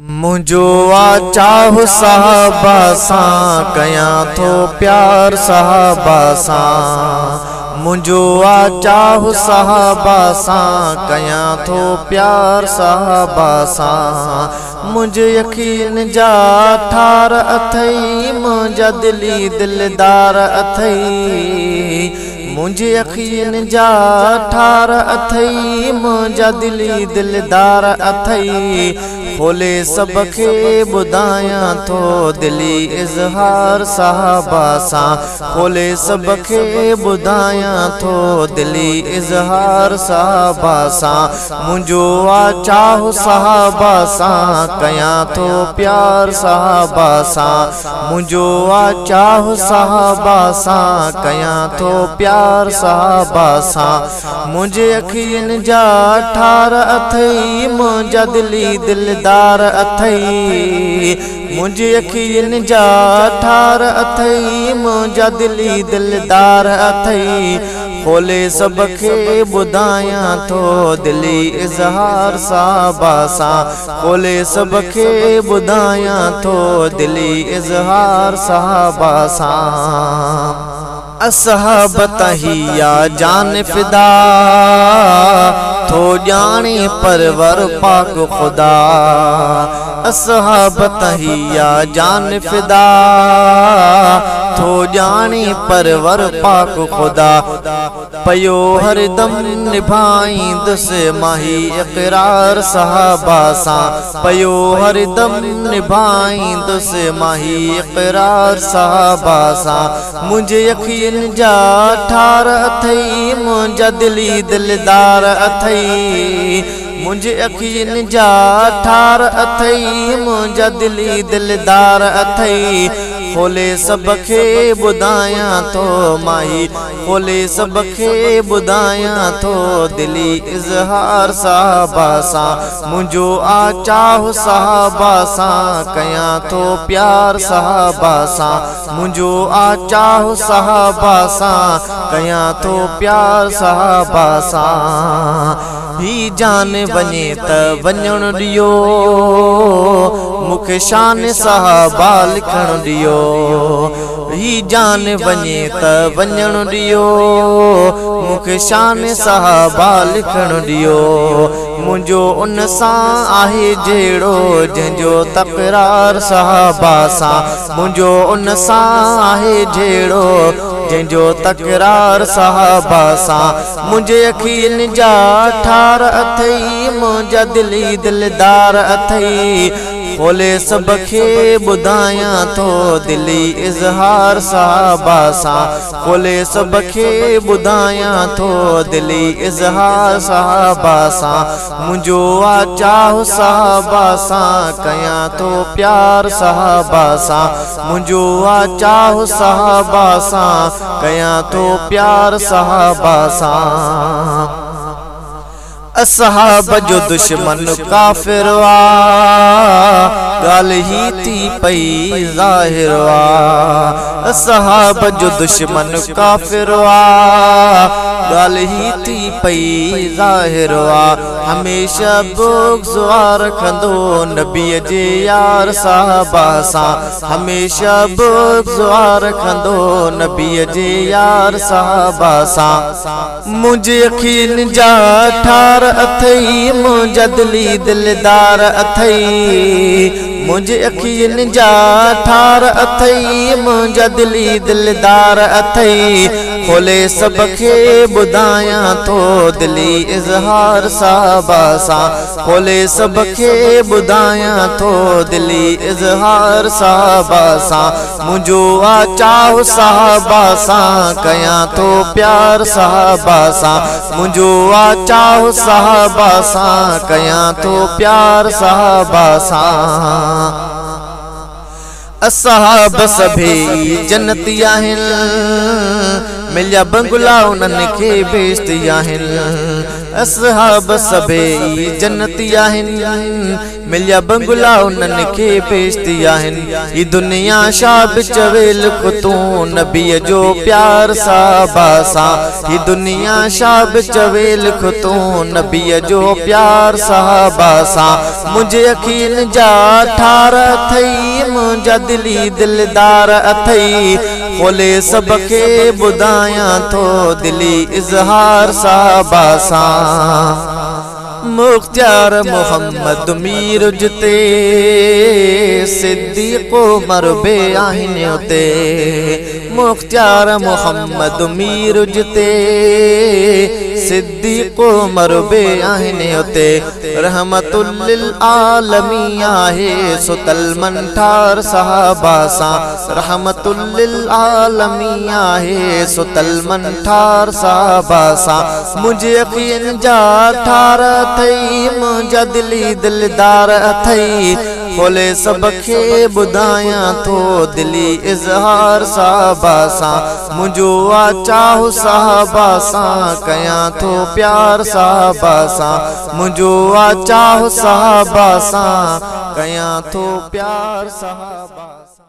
मुझो आ चाहु साहबा सां कयां थो प्यार साहबा सां। मुझो आ चाहु साहबा सां कयां थो प्यार साहबा सां। मुझे यकीन जा ठार अथई मुझा दिली दिलदार अथई। मुझे यकीन जा ठार अथई मुझा दिली दिलदार अथई। खोले सब खे ॿुधायां थो दिली इज़हार साहबा सां। खोले सब खे ॿुधायां थो दिली इज़हार साहबा सां। मुझो आ चाहु साहबा सां कयां थो प्यार साहबा सां। मुझो आ चाहु साहबा सां कयां थो प्यार साहबा सां। मुझे यकीन जा ठार अथई मुझा दिली दिलदार अथई। मुझे यकीन जा ठार अथई मुझा दिली दिलदार अथई। खोले सब खे ॿुधायां थो दिली इज़हार साहबा सां। खोले सब खे ॿुधायां थो दिली इज़हार साहबा सां। असहब तहिया जान फिदा थो जाने परवर पाक खुदा। असहब तहिया जान फिदा थो जाने परवर पाक खुदा। पयो हरदम निभाईंदुसि माही इक़रार साहबा सां। पयो हरदम निभाईंदुसि माही इक़रार साहबा सां। मुझे यकीन जा ठार अथई मुझा दिली दिलदार अथई। मुझे यकीन जा ठार अथई मुझा दिली दिलदार अथई। खोले सब खे ॿुधायां थो माही। खोले सब खे ॿुधायां थो दिली इज़हार साहबा सां। मुझो आ चाहु साहबा सां कयां थो प्यार साहबा सां। मुझो आ चाहु साहबा सां कयां थो प्यार साहबा सां। ही जान वञे त वञण ॾियो मूंखे शान साहबा लिखण ॾियो। ही जान वञे त वञण ॾियो मूंखे शान साहबा लिखण ॾियो। मुझो उन सां आहे जहिड़ो जंहिंजो तकरार साहबा सां। मुझो उन सां आहे जहिड़ो जंहिंजो तकरार साहबा सां। मुझे यकीन जा ठार अथई मुझा दिली दिलदार अथई। खोले सब खे ॿुधायां थो दिली इज़हार साहबा सां। खोले सब खे ॿुधायां थो दिली इज़हार साहबा सां। मुझो आ चाहु साहबा सां कयां थो प्यार साहबा सां। मुझो आ चाहु साहबा सां कयां थो प्यार साहबा सां। असहाब जो दुश्मन काफिर वा ॻाल्हि ही थी पई ज़ाहिर वा। असहाब जो दुश्मन काफिर वा ॻाल्हि ही थी पई ज़ाहिर वा। हमेशा बुग़्ज़ रखंदो नबीअ जे यार साहबा सां। हमेशा बुग़्ज़ रखंदो नबीअ जे यार साहबा सां। मुझे यकीन जा ठार अथई मुझा दिली दिलदार अथई। मुझे यकीन जा ठार अथई मुझा दिली दिलदार अथई। खोले सब खे ॿुधायां थो दिली इज़हार साहबा सां। खोले सब खे ॿुधायां थो दिली इज़हार साहबा सां। मुझो आ चाहु साहबा सां कयां थो प्यार साहबा सां। मुझो आ चाहु साहबा सां कयां थो प्यार साहबा सां। असहाब सभई जन्नती आहिनि मिलिया बंगला उन्हनि खे बेइज़्ती आहिनि। असहाब सबे जन्नती आहिनि मिलिया बंगला उन्हनि खे बेइज्जती आहिनि ही दुनिया छा बि चवे लिख तूं नबीअ जो प्यार साहबा सां ही दुनिया छा बि चवे लिख तूं नबीअ जो प्यार साहबा सां मुंहिंजे अखियुनि जा ठार अथई मुंहिंजा दिली दिलदार अथई खोले सब खे ॿुधायां थो दिली इज़हार साहबा सां मुख्तियार मोहम्मद मीर जिते सिद्दीक़ उमर बे आहिनि उते मुख्तियार मोहम्मद मीर जिते सिद्दीक़ उमर बे आहिनि उते रहमतुल लिल आलमीन आहे सुतल मंठार साहबा सां रहमतुल लिल आलमीन आहे सुतल मंठार साहबा सां मुंहिंजे अखियुनि जा ठार अथई मुंहिंजा दिली दिलदार अथई खोले सब खे ॿुधायां थो दिली इज़हार साहबा सां मुंहिंजो आ चाहु साहबा सां कयां थो प्यार साहबा सां मुंहिंजो आ चाहु साहबा सां कयां थो प्यार साहबा